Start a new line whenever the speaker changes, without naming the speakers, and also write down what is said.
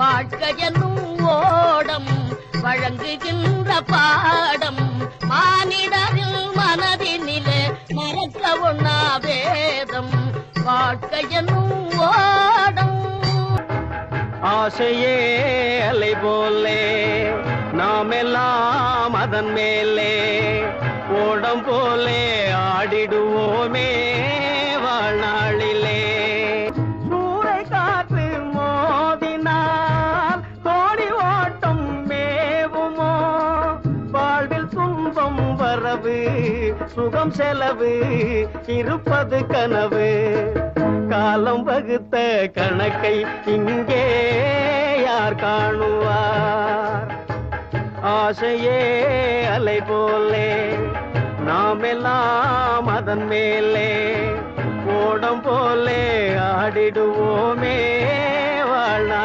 வாழ்க்கையென்னும் ஓடம் வழங்குகின்ற பாடம் மானிடரில் மனதினிலே மறக்க ஒண்ணா வேதம் வாழ்க்கையென்னும் ஓடம்.
ஆசையே அலை போலே நாமெல்லாம் அதன் மேலே ஓடம் போலே ஆடிடுவோமே வாழ்நாளிலே. சூறை காற்று மோதினால் கோடி ஓட்டம் மேவுமோ, வாழ்வில் துன்பம் வரவு சுகம் செலவு இருப்பது கனவு. காலம் வகுத்த கணக்கை இங்கே யார் காணுவார்? ஆசையே அலை போலே நாமெல்லாம் அதன் மேலே ஓடம் போலே ஆடிடுவோமே வாழ்நாள்.